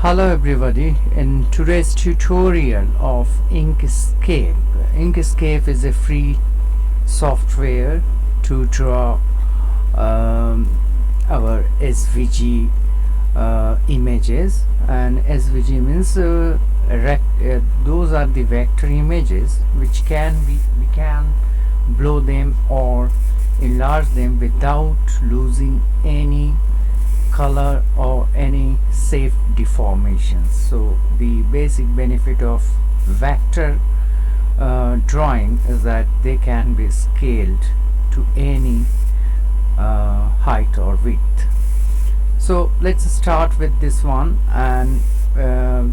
Hello everybody, in today's tutorial of Inkscape. Inkscape is a free software to draw our SVG images, and SVG means those are the vector images which we can blow them or enlarge them without losing any color or any safe deformations. So the basic benefit of vector drawing is that they can be scaled to any height or width. So let's start with this one, and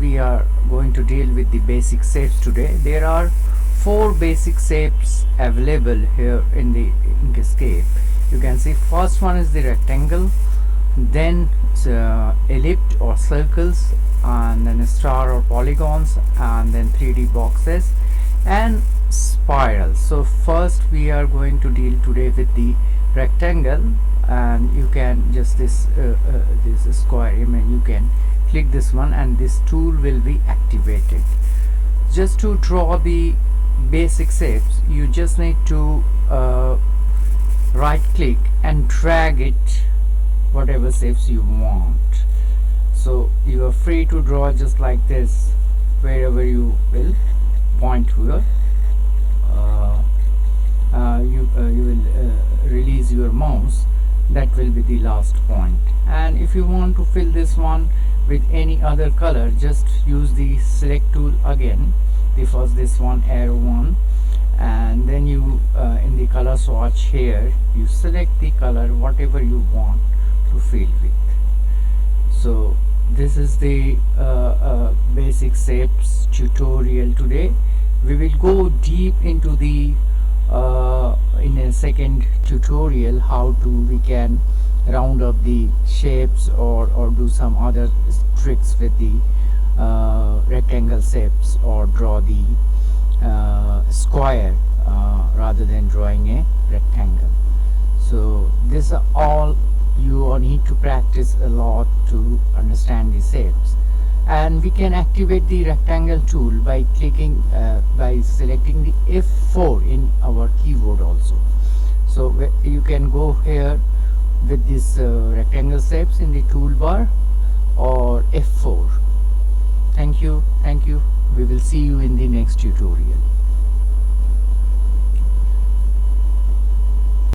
we are going to deal with the basic shapes today. There are 4 basic shapes available here in the Inkscape. You can see first one is the rectangle, then ellipse or circles, and then a star or polygons, and then 3D boxes and spirals. So first we are going to deal today with the rectangle, and you can just this square image, you can click this one and this tool will be activated. Just to draw the basic shapes, you just need to right click and drag it whatever shapes you want. So you are free to draw just like this wherever you will point here. You will release your mouse, that will be the last point. And if you want to fill this one with any other color, just use the select tool again, this one arrow one, and then you in the color swatch here you select the color whatever you want to fill with. So this is the basic shapes tutorial today. We will go deep into the in a second tutorial how we can round up the shapes or do some other tricks with the rectangle shapes, or draw the square rather than drawing a rectangle. So this are all you need to practice a lot to understand the shapes. And we can activate the rectangle tool by clicking by selecting the F4 in our keyboard also. So you can go here with this rectangle shapes in the toolbar or F4. Thank you. We will see you in the next tutorial.